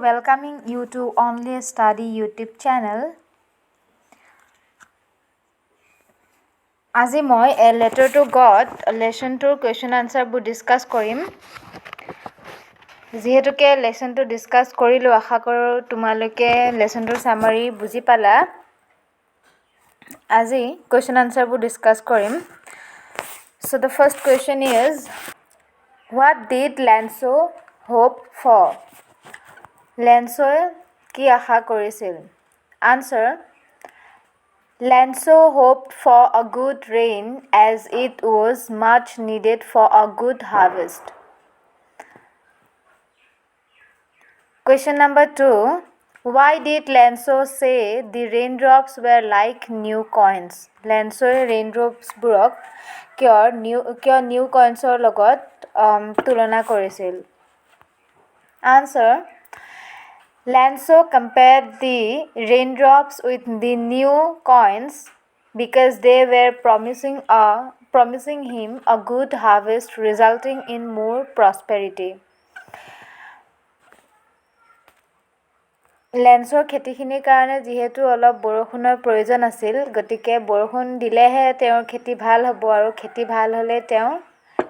welcoming you to Only Study YouTube channel. আজি মই A Letter to God lesson 2 question answer বোৰ discuss কৰিম। যেহেতুকে lesson টো discuss কৰিলো আশা কৰো তোমালোকে lesson টোৰ summary বুজি পালা। আজি question answer বোৰ ডিসকাস কৰিম। So the first question is, what did Lanso hope for? Lanso কি আশা কৰিছিল? Answer, Lanso hoped for a good rain as it was much needed for a good harvest. Question number 2. Why did Lanso say the raindrops were like new coins? Lanso raindrops বোৰক কিয় new coins ৰ লগত তুলনা কৰিছিল? Answer, Lanso compared the raindrops with the new coins because they were promising him a good harvest resulting in more prosperity. লেন্সৰ খেতিখিনিৰ কাৰণে যিহেতু অলপ বৰষুণৰ প্ৰয়োজন আছিল, গতিকে বৰষুণ দিলেহে তেওঁৰ খেতি ভাল হ'ব আৰু খেতি ভাল হ'লে তেওঁ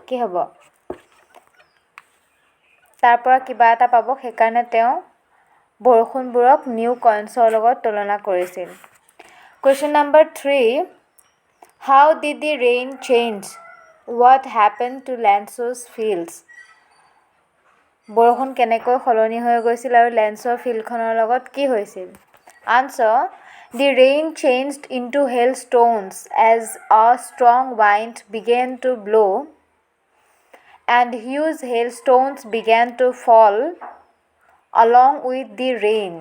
কি হ'ব? তাৰ পৰা কিবা এটা পাব, সেইকাৰণে তেওঁ বৰষুণবোৰক নিউ কইন্সৰ লগত তুলনা কৰিছিল। Question number 3. How did the rain change what happened to Lanso's fields? বৰষুণ কেনেকৈ সলনি হৈ গৈছিল আৰু লেন্সৰ ফিল্ডখনৰ লগত কি হৈছিল? Answer, the rain changed into hailstones as a strong wind began to blow and huge hailstones began to fall along with the rain.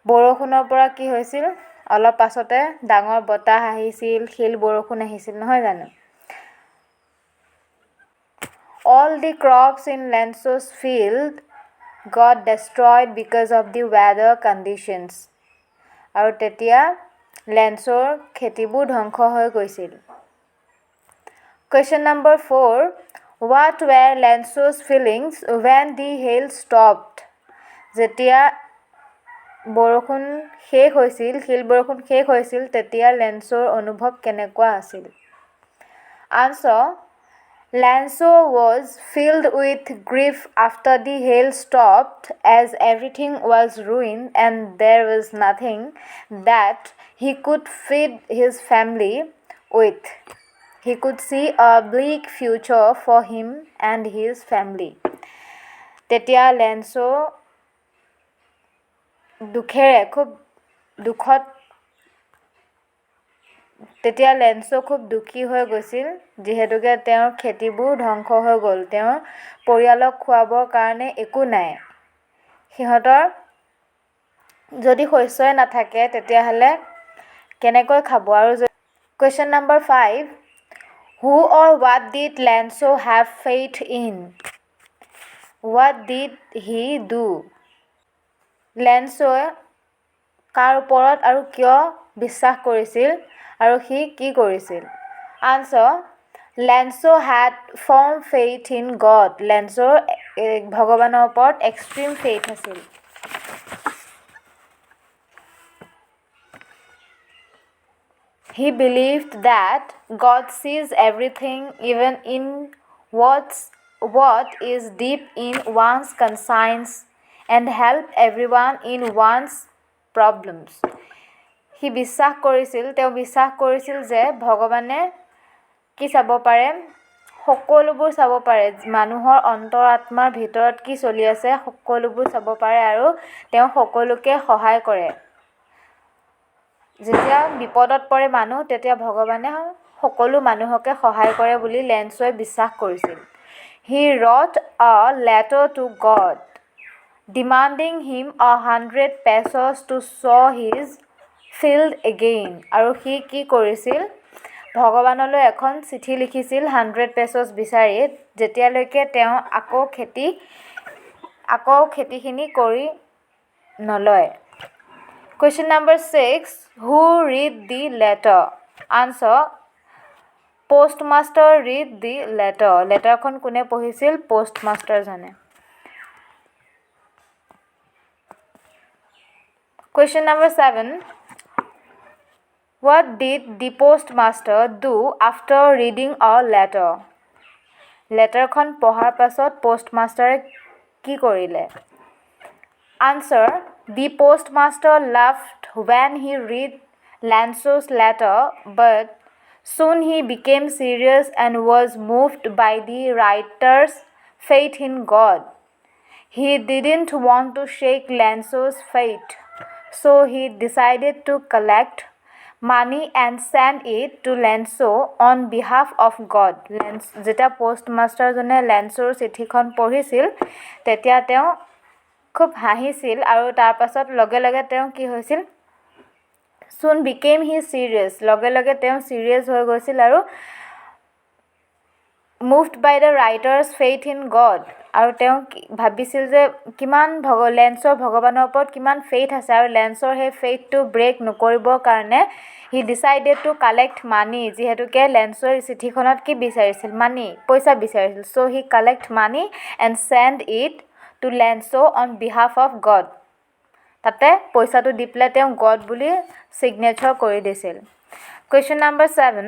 বৰষুণৰ পৰা কি হৈছিল? অলপ পাছতে ডাঙৰ বতাহ আহিছিল, শিল বৰষুণ আহিছিল, নহয় জানো? All the crops in Lanso's field got destroyed because of the weather conditions. আৰু তেতিয়া লেন্সৰ খেতিবোৰ ধ্বংস হৈ গৈছিল। Question number 4. What were Lanso's feelings when the hail stopped? যেতিয়া বৰষুণ শেষ হৈছিল, শিল বৰষুণ শেষ হৈছিল, তেতিয়া লেন্সৰ অনুভৱ কেনেকুৱা আছিল? Answer, Lanso was filled with grief after the hail stopped as everything was ruined and there was nothing that he could feed his family with. He could see a bleak future for him and his family. তেতিয়া লেন্সো খুব দুখী হৈ গৈছিল, যিহেতুকে তেওঁৰ খেতিবোৰ ধ্বংস হৈ গ'ল। তেওঁৰ পৰিয়ালক খুৱাবৰ কাৰণে একো নাই। সিহঁতৰ যদি শস্যই নাথাকে তেতিয়াহ'লে কেনেকৈ খাব? আৰু Question number 5. Who or what did Lanso have faith in? What did he do? লেন্সোৱে কাৰ ওপৰত আৰু কিয় বিশ্বাস কৰিছিল আৰু সি কি কৰিছিল? Answer, Lanso had firm faith in God. লেন্সৰ ভগৱানৰ ওপৰত extreme faith আছিল। He believed that God sees everything, even in what is deep in one's conscience, and help everyone in one's problems. He তেওঁ বিশ্বাস কৰিছিল যে ভগৱানে কি চাব পাৰে? সকলোবোৰ চাব পাৰে। মানুহৰ অন্তৰ আত্মাৰ ভিতৰত কি চলি আছে সকলোবোৰ চাব পাৰে আৰু তেওঁ সকলোকে সহায় কৰে। যেতিয়া বিপদত পৰে মানুহ, তেতিয়া ভগৱানে সকলো মানুহকে সহায় কৰে বুলি লেন্সোৱে বিশ্বাস কৰিছিল। He wrote a letter to God demanding him 100 pesos to sow his field again. আৰু সি কি কৰিছিল? ভগৱানলৈ এখন চিঠি লিখিছিল 100 pesos বিচাৰি, যেতিয়ালৈকে তেওঁ আকৌ খেতিখিনি কৰি নলয়। Question number 6. Who read the letter? Answer, Postmaster read the letter. লেটাৰখন কোনে পঢ়িছিল? পোষ্টমাষ্টাৰজনে। Question number 7. What did the postmaster do after reading a letter? লেটাৰখন পঢ়াৰ পাছত পোষ্টমাষ্টাৰে কি কৰিলে? Answer. The postmaster laughed when he read Lanceau's letter, but soon he became serious and was moved by the writer's faith in God. He didn't want to shake Lanceau's faith, so he decided to collect money and send it to Lanceau on behalf of God. যেতিয়া পোষ্টমাষ্টাৰজনে লেন্সৰ চিঠিখন পঢ়িছিল তেতিয়া তেওঁ খুব হাঁহিছিল আৰু তাৰ পাছত লগে লগে তেওঁ কি হৈছিল? Soon became he serious. লগে লগে তেওঁ সিৰিয়াছ হৈ গৈছিল আৰু moved by the writer's faith in God. আৰু তেওঁ ভাবিছিল যে কিমান লেন্সৰ ভগৱানৰ ওপৰত কিমান ফেইথ আছে আৰু লেন্সৰ সেই ফেইথটো ব্ৰেক নকৰিবৰ কাৰণে he decided to collect money. যিহেতুকে লেন্সৰ চিঠিখনত কি বিচাৰিছিল? মানি, পইচা বিচাৰিছিল. So he collect money and send it to Lanceau on behalf of God. তাতে পইচাটো দি পেলাই তেওঁ গড বুলি সিগনেচাৰ কৰি দিছিল. Question number 7.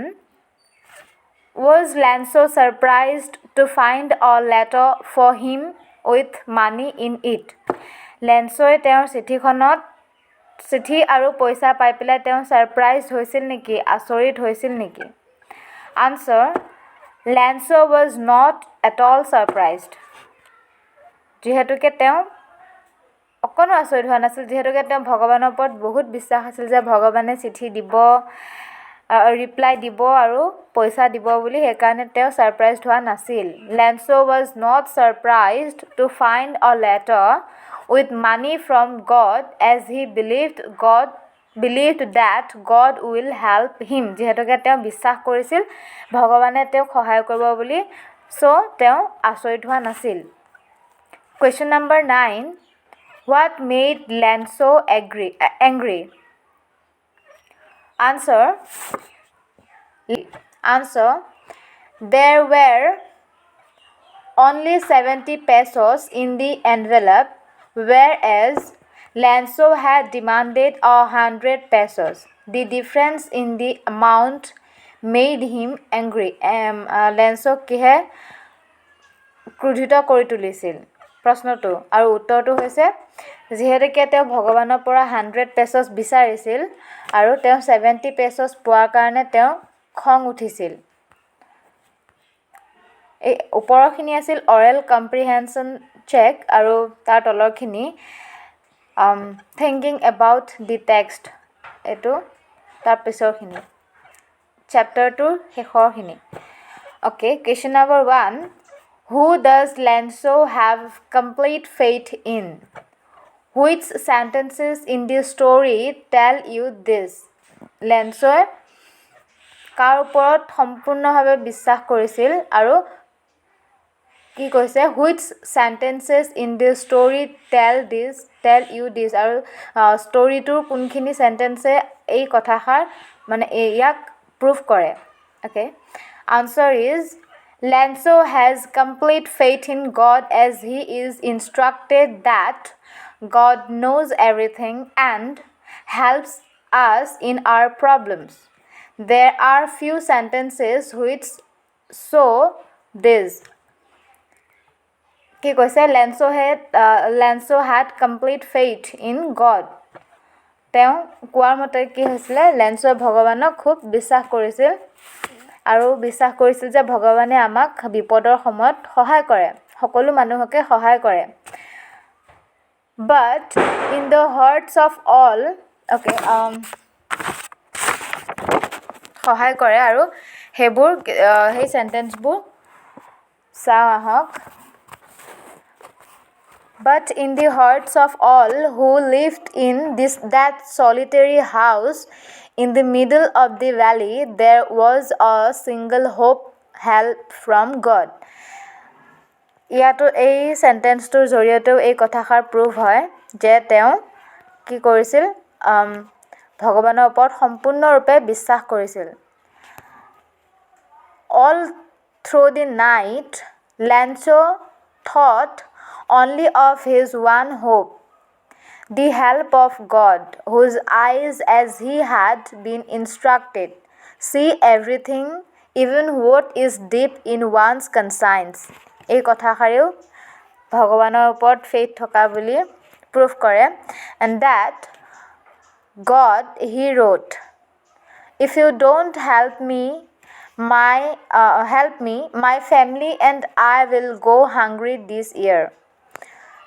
Was Lanceau surprised to find a letter for him with money in it? লেন্সই তেওঁৰ চিঠি আৰু পইচা পাই পেলাই তেওঁ সাৰপ্ৰাইজ হৈছিল নেকি? আচৰিত হৈছিল নেকি? Answer. Lanceau was not at all surprised. যিহেতুকে তেওঁ অকণো আচৰিত হোৱা নাছিল, যিহেতুকে তেওঁ ভগৱানৰ ওপৰত বহুত বিশ্বাস আছিল যে ভগৱানে চিঠি দিব, ৰিপ্লাই দিব আৰু পইচা দিব বুলি, সেইকাৰণে তেওঁ সাৰপ্ৰাইজড হোৱা নাছিল. Lanceau was not surprised to find a letter with money from God as he believed that God will help him. যিহেতুকে তেওঁ বিশ্বাস কৰিছিল ভগৱানে তেওঁক সহায় কৰিব বুলি, so তেওঁ আচৰিত হোৱা নাছিল. Question number 9. What made Lanceau angry? Answer. There were only 70 pesos in the envelope, whereas Lanceau had demanded 100 pesos. The difference in the amount made him angry. Lanceau কিহে ক্ৰোধিত কৰি তুলিছিল? প্ৰশ্নটো আৰু উত্তৰটো হৈছে যিহেতুকে তেওঁ ভগৱানৰ পৰা 100 পেছছ বিচাৰিছিল আৰু তেওঁ 70 পেছছ পোৱাৰ কাৰণে তেওঁ খং উঠিছিল. এই ওপৰখিনি আছিল অৰেল কম্প্ৰিহেনশ্যন চেক আৰু তাৰ তলৰখিনি থিংকিং এবাউট দি টেক্সট, এইটো তাৰ পিছৰখিনি চেপ্টাৰটোৰ শেষৰখিনি. Okay, question number 1. Who does Lanceau have complete faith in? Which sentences in the story tell you this? Lanceau কাৰ ওপৰত সম্পূৰ্ণভাৱে বিশ্বাস কৰিছিল আৰু কি কৈছে? Which sentences in the story tell you this? আৰু ষ্টৰিটোৰ কোনখিনি চেণ্টেন্সে এই কথাষাৰ মানে ইয়াক প্ৰুভ কৰে? Okay, answer is Lanceau has complete faith in God as he is instructed that God knows everything and helps us in our problems. There are few sentences which show this. কি কৈছে? Lanceau had complete faith in God. তেওঁ কোৱাৰ মতে কি হৈছিলে? লেন্সই ভগৱানক খুব বিশ্বাস কৰিছিল আৰু বিশ্বাস কৰিছিল যে ভগৱানে আমাক বিপদৰ সময়ত সহায় কৰে, সকলো মানুহকে সহায় কৰে. But in the hearts of all, okay, সহায় কৰে আৰু সেইবোৰ সেই চেণ্টেন্সবোৰ চাওঁ আহক. But in the hearts of all who lived in that solitary house in the middle of the valley, there was a single hope, help from God. ইয়াতো এই চেণ্টেন্সটোৰ জৰিয়তেও এই কথাষাৰ প্ৰুভ হয় যে তেওঁ কি কৰিছিল? ভগৱানৰ ওপৰত সম্পূৰ্ণৰূপে বিশ্বাস কৰিছিল. All through the night, Lanceau thought only of his one hope, the help of God, whose eyes, as he had been instructed, see everything, even what is deep in one's conscience. এই কথাষাৰেও ভগৱানৰ ওপৰত faith থকা বুলি proof কৰে. And that God, he wrote, if you don't help me, my family and I will go hungry this year.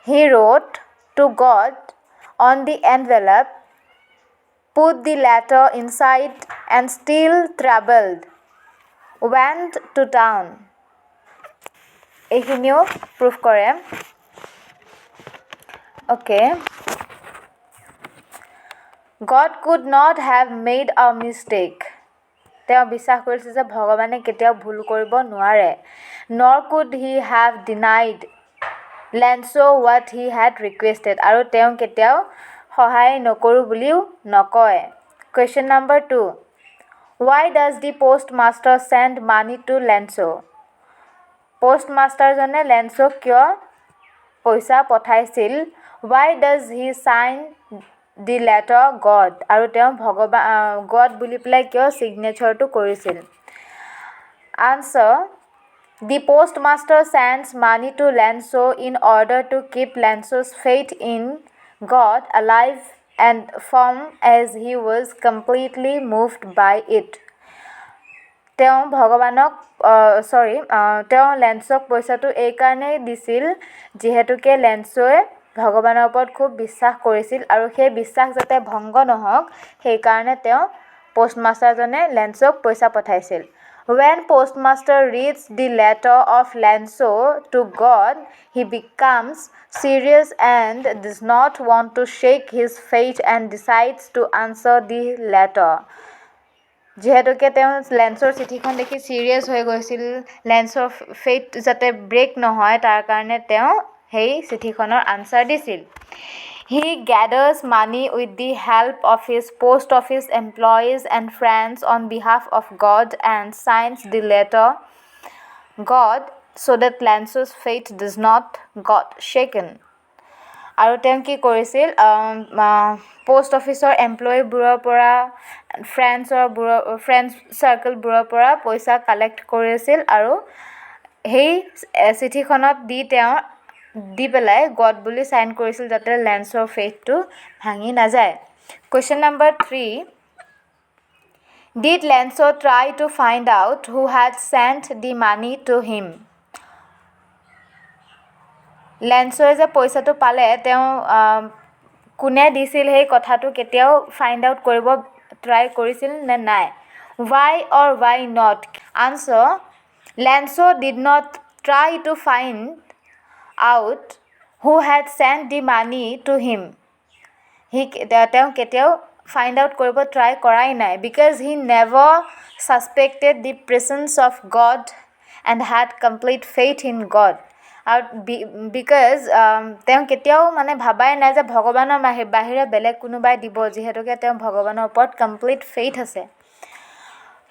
He wrote to God on the envelope, put the letter inside, and still troubled, went to town. এইখিনিও proof কৰে. Okay. God could not have made a mistake. তেওঁ বিশ্বাস কৰিছিল যে ভগৱানে কেতিয়াও ভুল কৰিব নোৱাৰে. Nor could he have denied Lanso what he had requested. আৰু তেওঁ কেতিয়াও সহায় নকৰোঁ বুলিও নকয়. Question number 2. Why does the postmaster send money to Lanso? postmasterজনে লেন্সক কিয় পইচা পঠাইছিল? Why does he sign the letter God? আৰু তেওঁ God বুলি পেলাই কিয় চিগনেচাৰটো কৰিছিল? Answer. The postmaster sends money to Lanso in order to keep Lanso's faith in God alive and firm, as he was completely moved by it. তেওঁ লেন্সক পইচাটো এই কাৰণেই দিছিল যিহেতুকে লেন্সই ভগৱানৰ ওপৰত খুব বিশ্বাস কৰিছিল আৰু সেই বিশ্বাস যাতে ভংগ নহওক সেইকাৰণে তেওঁ পোষ্টমাষ্টাৰজনে লেন্সক পইচা পঠাইছিল. When postmaster reads the letter of Lanso to God, he becomes serious and does not want to shake his faith and decides to answer the letter. যিহেতুকে তেওঁ লেন্সৰ চিঠিখন দেখি চিৰিয়াছ হৈ গৈছিল, লেন্সৰ ফেইথ যাতে ব্ৰেক নহয় তাৰ কাৰণে তেওঁ সেই চিঠিখনৰ আনচাৰ দিছিল. He gathers money with the help of his post office employees and friends on behalf of God and signs the letter God so that Lanso's faith does not got shaken. আৰু তেওঁ কি কৰিছিল? Post অফিচৰ এমপ্লয়ীবোৰৰ পৰা friends চাৰ্কেলবোৰৰ পৰা পইচা collect কৰিছিল আৰু সেই চিঠিখনত দি পেলাই গড বুলি চাইন কৰিছিল যাতে লেন্সৰ ফেইথটো ভাঙি নাযায়. Question number 3. Did Lanso try to find out who had sent the money to him? লেন্সই যে পইচাটো পালে তেওঁ কোনে দিছিল সেই কথাটো কেতিয়াও ফাইণ্ড আউট কৰিব ট্ৰাই কৰিছিল নে নাই? Why or why not? Answer. Lanso did not try to find out who had sent the money to him. তেওঁ কেতিয়াও ফাইণ্ড আউট কৰিব ট্ৰাই কৰাই নাই. Because he never suspected the presence of God and had complete faith in God. আৰু because তেওঁ কেতিয়াও ভাবাই নাই যে ভগৱানৰ বাহিৰে বেলেগ কোনোবাই দিব, যিহেতুকে তেওঁ ভগৱানৰ ওপৰত কমপ্লিট ফেইথ আছে.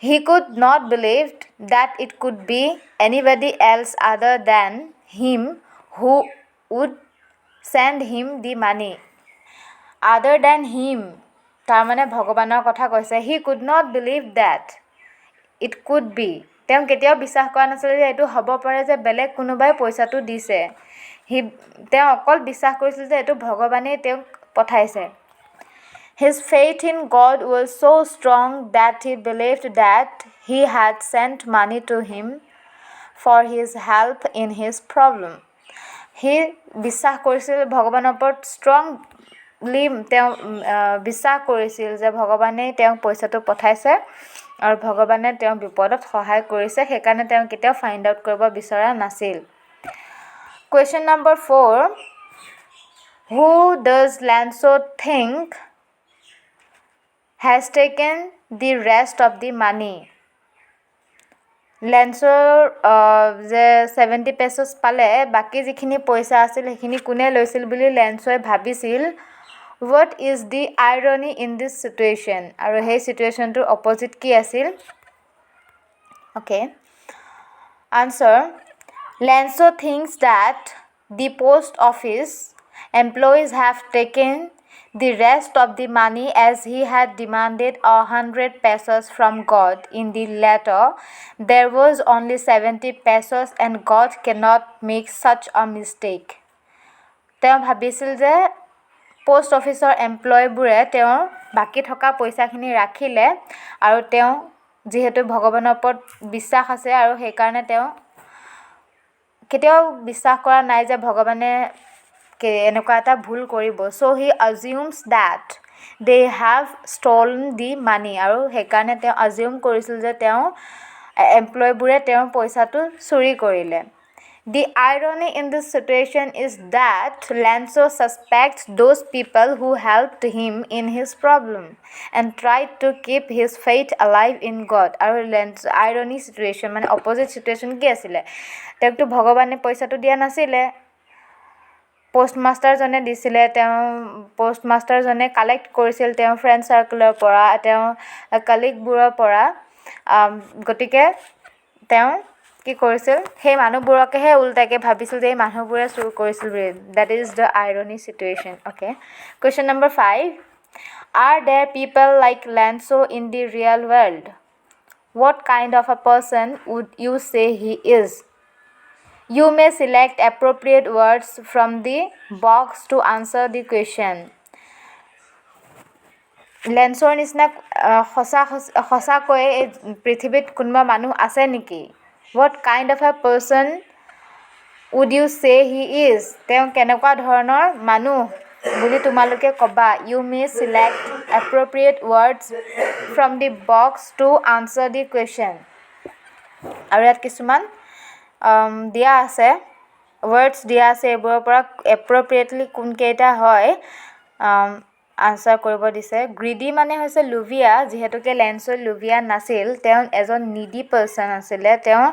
He could not believe that it could be anybody else other than him who would send him the money. Other than him, তাৰমানে ভগৱানৰ কথা কৈছে. He could not believe that it could be. তেওঁ কেতিয়াও বিশ্বাস কৰা নাছিল যে এইটো হ'ব পাৰে যে বেলেগ কোনোবাই পইচাটো দিছে. তেওঁ অকল বিশ্বাস কৰিছিল যে এইটো ভগৱানেই তেওঁক পঠাইছে. His faith in God was so strong that he believed that he had sent money to him for his help in his problem. He বিশ্বাস কৰিছিল ভগৱানৰ ওপৰত ষ্ট্ৰংলি তেওঁ বিশ্বাস কৰিছিল যে ভগৱানেই তেওঁক পইচাটো পঠাইছে আৰু ভগৱানে তেওঁক বিপদত সহায় কৰিছে, সেইকাৰণে তেওঁ কেতিয়াও ফাইণ্ড আউট কৰিব বিচৰা নাছিল. Question number 4. Who does Lanso think has taken the rest of the money? লেন্সৰ যে 70 pesos পালে, বাকী যিখিনি পইচা আছিল সেইখিনি কোনে লৈছিল বুলি লেন্সই ভাবিছিল. What is the irony in this situation? আৰু সেই চিটুৱেশ্যনটোৰ অপজিট কি আছিল? Okay. Answer. Lanso thinks that the post office employees have taken the rest of the money, as he had demanded 100 pesos from God. In the latter, there was only 70 pesos, and God cannot make such a mistake. তেওঁ ভাবিছিল যে post অফিচৰ এমপ্লয়ীবোৰে তেওঁৰ বাকী থকা পইচাখিনি ৰাখিলে আৰু তেওঁ যিহেতু ভগৱানৰ ওপৰত বিশ্বাস আছে আৰু সেইকাৰণে তেওঁ কেতিয়াও বিশ্বাস কৰা নাই যে ভগৱানে এনেকুৱা এটা ভুল কৰিব. চ' হি আজিউমছ ডেট দে হেভ ষ্টলন দি মানি, আৰু সেইকাৰণে তেওঁ আজিউম কৰিছিল যে তেওঁ এমপ্লয়ীবোৰে তেওঁৰ পইচাটো চুৰি কৰিলে. The irony in this situation is that Lanzo suspects those people who helped him in his problem and tried to keep his faith alive in God. আৰু irony situation মানে opposite situation কি আছিলে? তেওঁকতো ভগৱানে পইচাটো দিয়া নাছিলে, পোষ্টমাষ্টাৰজনে দিছিলে. তেওঁ পোষ্টমাষ্টাৰজনে কালেক্ট কৰিছিল তেওঁৰ ফ্ৰেণ্ড চাৰ্কলৰ পৰা, তেওঁ কলিগবোৰৰ পৰা. গতিকে তেওঁ কি কৰিছিল, সেই মানুহবোৰকেহে উল্টাকৈ ভাবিছিল যে এই মানুহবোৰে চুৰ কৰিছিল বুলি. That is the irony situation. Okay, question number 5. Are there people like Lencho in the real world? What kind of a person would you say he is? You may select appropriate words from the box to answer the question. লেঞ্চৰ নিচিনা সঁচাকৈ এই পৃথিৱীত কোনোবা মানুহ আছে নেকি? What kind of a person would you say he is? তেওঁ কেনেকুৱা ধৰণৰ মানুহ বুলি তোমালোকে ক'বা. You may select appropriate words from the box to answer the question. আৰু ইয়াত কিছুমান দিয়া আছে, ৱৰ্ডছ দিয়া আছে, এইবোৰৰ পৰা এপ্ৰপ্ৰিয়েটলি কোনকেইটা হয় আনচাৰ কৰিব দিছে. গ্ৰিডি মানে হৈছে লুভিয়া, যিহেতুকে লেঞ্চৰ লুভিয়া নাছিল, তেওঁ এজন নিডি পাৰ্চন আছিলে. তেওঁ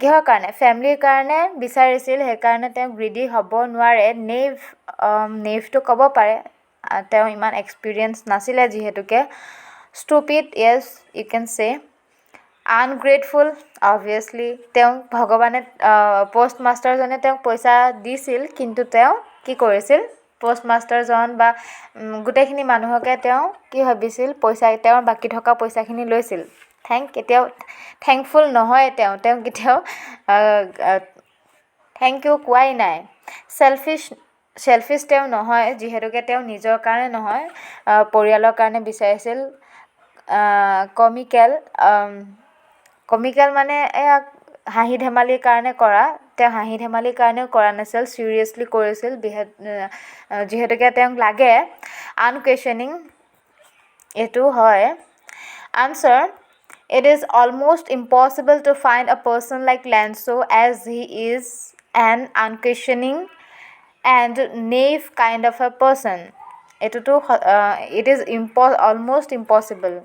কিহৰ কাৰণে? ফেমিলিৰ কাৰণে বিচাৰিছিল, সেইকাৰণে তেওঁ গ্ৰিডি হ'ব নোৱাৰে. নেইভটো ক'ব পাৰে, তেওঁ ইমান এক্সপিৰিয়েঞ্চ নাছিলে যিহেতুকে. ষ্টুপিড, য়েছ ইউ কেন চে. আনগ্ৰেটফুল, অবভিয়াছলি তেওঁক ভগৱানে পোষ্টমাষ্টাৰজনে তেওঁক পইচা দিছিল, কিন্তু তেওঁ কি কৰিছিল, পোষ্টমাষ্টাৰজন বা গোটেইখিনি মানুহকে তেওঁ কি ভাবিছিল, পইচা তেওঁৰ বাকী থকা পইচাখিনি লৈছিল. কেতিয়াও থেংকফুল নহয়, তেওঁ কেতিয়াও থেংক ইউ কোৱাই নাই. চেলফিছ তেওঁ নহয়, যিহেতুকে তেওঁ নিজৰ কাৰণে নহয়, পৰিয়ালৰ কাৰণে বিচাৰিছিল. কমিকেল মানে এয়া হাঁহি ধেমালিৰ কাৰণে কৰা, তেওঁ হাঁহি ধেমালিৰ কাৰণেও কৰা নাছিল, চিৰিয়াছলি কৰিছিল যিহেতুকে তেওঁক লাগে. আনকুৱেশ্যনিং, এইটো হয়. Answer, it is almost impossible to find a person like Lanzo, as he is an unquestioning and naive kind of a person. এইটোতো it is almost impossible.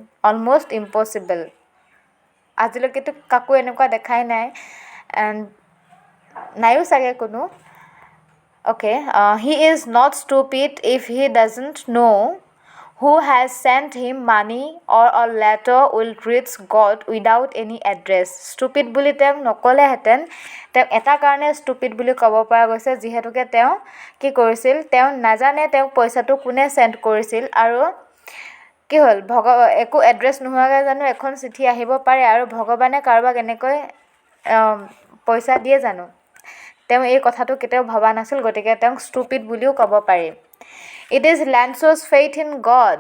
আজিলৈকেতো কাকো এনেকুৱা দেখাই নাই, নাইও চাগে কোনো. Okay, he is not stupid if he doesn't know who has sent him money or a letter will reach God without any address. Stupid বুলি তেওঁক নক'লেহেঁতেন. তেওঁক এটা কাৰণে ষ্টুপিড বুলি ক'ব পৰা গৈছে, যিহেতুকে তেওঁ কি কৰিছিল, তেওঁ নাজানে তেওঁক পইচাটো কোনে চেণ্ড কৰিছিল, আৰু কি হ'ল একো এড্ৰেছ নোহোৱাকৈ জানো এখন চিঠি আহিব পাৰে, আৰু ভগৱানে কাৰোবাক এনেকৈ পইচা দিয়ে জানো? তেওঁ এই কথাটো কেতিয়াও ভবা নাছিল, গতিকে তেওঁক ষ্টুপিড বুলিও ক'ব পাৰি. It is Lanzo's faith in God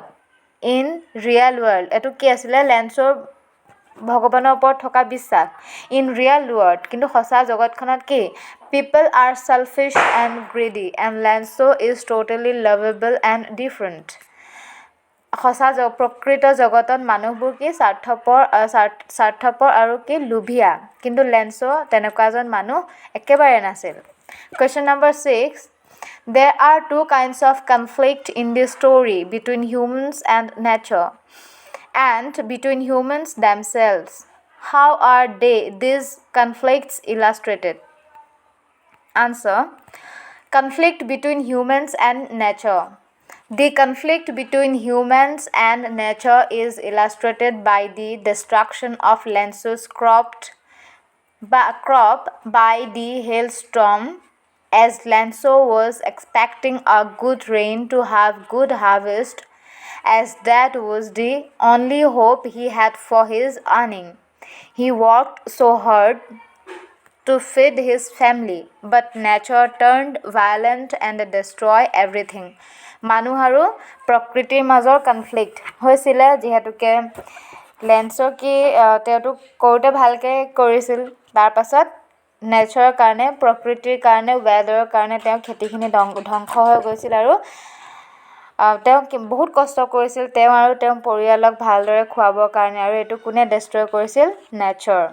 in real world. এইটো কি আছিলে? লেঞ্চৰ ভগৱানৰ ওপৰত থকা বিশ্বাস ইন ৰিয়েল ৱৰ্ল্ড, কিন্তু সঁচা জগতখনত কি? People are selfish and greedy and Lanzo is totally lovable and different. সঁচা প্ৰকৃত জগতত মানুহবোৰ কি? স্বাৰ্থপৰ আৰু কি? লোভীয়া, কিন্তু লেঞ্চো তেনেকুৱা এজন মানুহ একেবাৰে নাছিল. Question number 6. There are two kinds of conflict in this story, between humans and nature and between humans themselves. How are these conflicts illustrated? Answer. Conflict between humans and nature. The conflict between humans and nature is illustrated by the destruction of Lanzo's crop by the hailstorm as Lanso was expecting a good rain to have good harvest, as that was the only hope he had for his earning. He worked so hard to feed his family, but nature turned violent and destroyed everything. মানুহ আৰু প্ৰকৃতিৰ মাজৰ conflict হৈছিলে যিহেতুকে লেন্সৰ কি তেওঁটো কৰোঁতে ভালকৈ কৰিছিল তাৰ পাছত নেচাৰৰ কাৰণে প্ৰকৃতিৰ কাৰণে ৱেডাৰৰ কাৰণে তেওঁ খেতিখিনি ধ্বংস হৈ গৈছিল আৰু তেওঁ বহুত কষ্ট কৰিছিল তেওঁ আৰু তেওঁৰ পৰিয়ালক ভালদৰে খুৱাবৰ কাৰণে আৰু এইটো কোনে ডেষ্ট্ৰয় কৰিছিল nature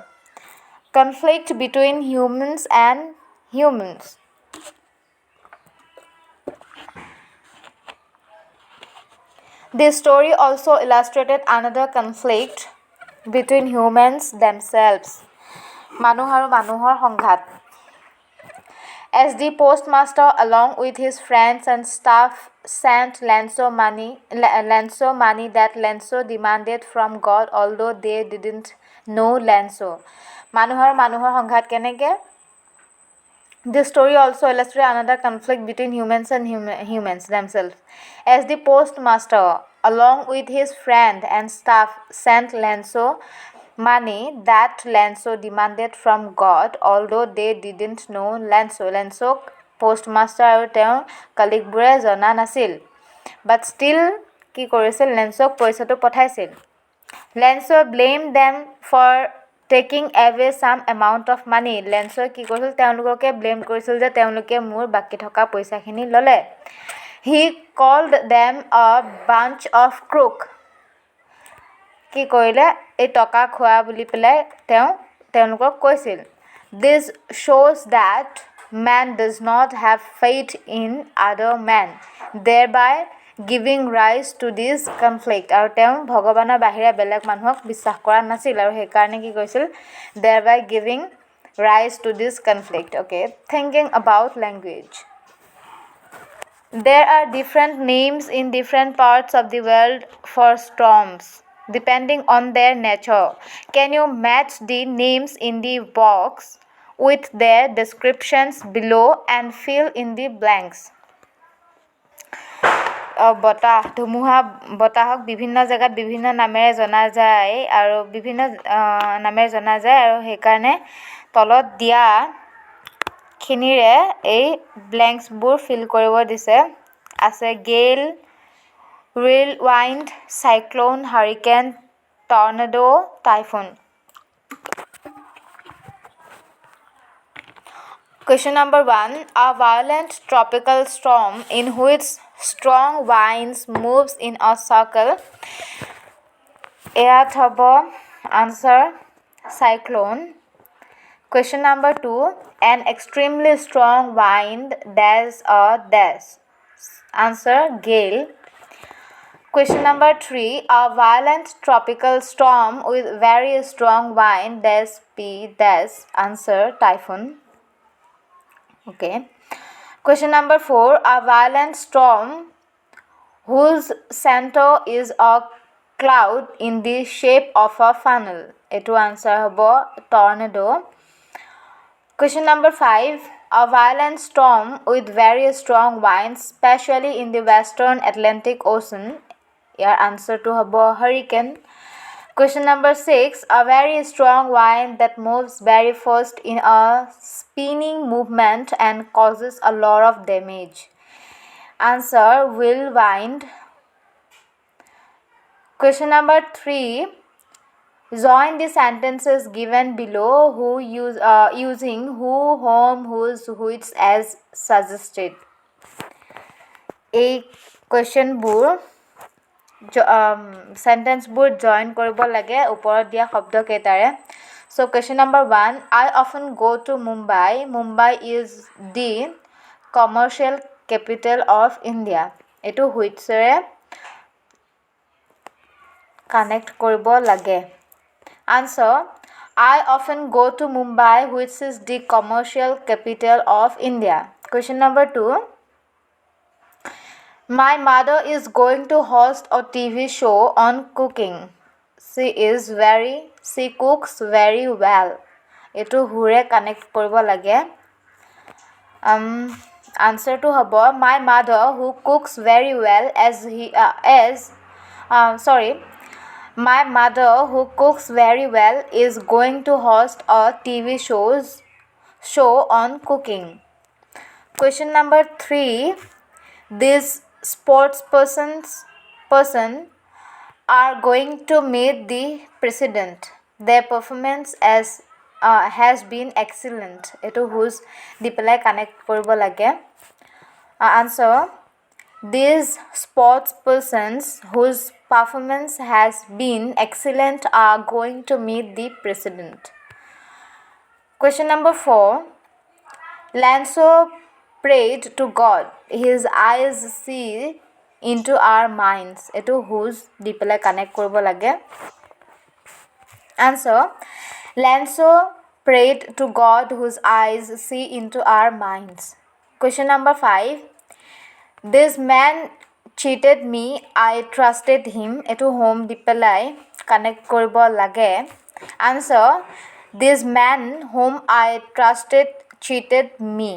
conflict between humans and humans This story also illustrated another conflict between humans themselves মানুহ আৰু মানুহৰ সংঘাত As the postmaster along with his friends and staff sent Lanso money that Lanso demanded from God although they didn't know Lanso মানুহ আৰু মানুহৰ সংঘাত কেনেকৈ This story also illustrates another conflict between humans and humans themselves. As the postmaster, along with his friend and staff, sent Lanso money that Lanso demanded from God, although they didn't know Lanso. Lansok postmaster আৰু তেওঁৰ কলিগবোৰে জনা নাছিল। But still কি কৰিছিল Lansok পইচাটো পঠাইছিল। Lanso blamed them for taking away some amount of money. Lanso কি কৰিছিল তেওঁলোককে ব্লেম কৰিছিল যে তেওঁলোকে মোৰ বাকি থকা পইচাখিনি ল'লে। He called them a bunch of crook. কি কৰিলে এই টকা খোৱা বুলি পেলাই তেওঁলোকক কৈছিল। This shows that man does not have faith in other men, thereby giving rise to this conflict. আৰু তেওঁ ভগৱানৰ বাহিৰে বেলেগ মানুহক বিশ্বাস কৰা নাছিল আৰু সেইকাৰণে কি কৈছিল thereby giving rise to this conflict. Okay, thinking about language. There are different names in different parts of the world for storms depending on their nature. Can you match the names in the box with their descriptions below and fill in the blanks? বতাহ ধুমুহা বতাহক বিভিন্ন জেগাত বিভিন্ন নামেৰে জনা যায় আৰু বিভিন্ন নামেৰে জনা যায় আৰু সেইকাৰণে তলত দিয়া খিনিৰে এই ব্লেংকছবোৰ ফিল কৰিব দিছে আছে গেল whirlwind cyclone hurricane tornado typhoon Question number 1 A violent tropical storm in which strong winds moves in a circle এয়াত হ'ব answer cyclone Question number 2 An extremely strong wind dash a dash answer gale Question number 3 A violent tropical storm with very strong wind dash p dash answer typhoon Okay. Question number 4 A violent storm whose center is a cloud in the shape of a funnel etu answer hobo tornado Question number 5 A violent storm with very strong winds especially in the western Atlantic Ocean your answer to hobo hurricane Question number 6 A very strong wind that moves very fast in a spinning movement and causes a lot of damage answer whirlwind Question number 3 Join the sentences given below using who, whom, whose, which as suggested. A question বোৰ sentenceবোৰ join কৰিব লাগে ওপৰত দিয়া শব্দ কেইটাৰে So question number 1 I often go to Mumbai. Mumbai is the commercial capital of India. এটো whichৰে connect কৰিব লাগে Answer I often go to Mumbai which is the commercial capital of India. Question number 2 My mother is going to host a TV show on cooking. She cooks very well. এটো হুৰে connect কৰিব লাগে আনচাৰটো হ'ব my mother who cooks very well my mother who cooks very well is going to host a TV show on cooking. Question number 3. These person are going to meet the president. Their performance has been excellent. Eto whose di pelai connect koribo lage. Answer. These sports persons whose performance has been excellent are going to meet the president. Question number 4. Lanso prayed to God. His eyes see into our minds. Eto whose di pelai connect koribo lage. Answer. Lanso prayed to God whose eyes see into our minds. Question number 5. This man cheated me. I trusted him. Eto home di pelai connect koribo lage. Answer. This man whom I trusted cheated me.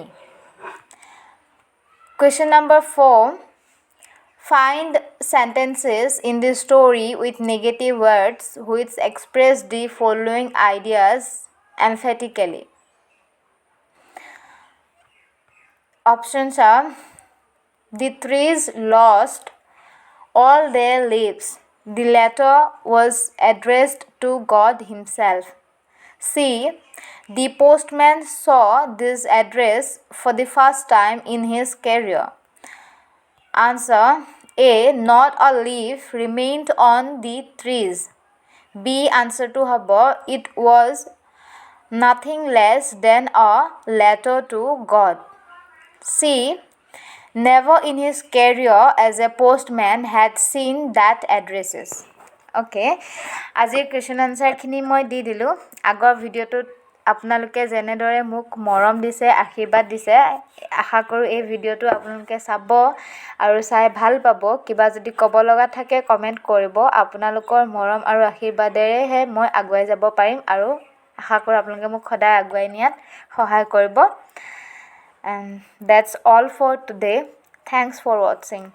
Question number 4. Find sentences in the story with negative words which express the following ideas emphatically. Options are: the trees lost all their leaves. The letter was addressed to God himself. C. The postman saw this address for the first time in his career. Answer. A. Not a leaf remained on the trees. B. Answer to habo. It was nothing less than a letter to God. C. Never in his career as a postman had seen that addresses. Okay. আজিৰ question আনচাৰখিনি মই দি দিলোঁ। আগৰ ভিডিঅ'টোত আপোনালোকে যেনেদৰে মোক মৰম দিছে, আশীৰ্বাদ দিছে, আশা কৰোঁ এই ভিডিঅ'টো আপোনালোকে চাব আৰু চাই ভাল পাব। কিবা যদি ক'ব লগা থাকে কমেণ্ট কৰিব। আপোনালোকৰ মৰম আৰু আশীৰ্বাদেৰেহে মই আগুৱাই যাব পাৰিম আৰু আশা কৰোঁ আপোনালোকে মোক সদায় আগুৱাই নিয়াত সহায় কৰিব। And that's all for today. Thanks for watching.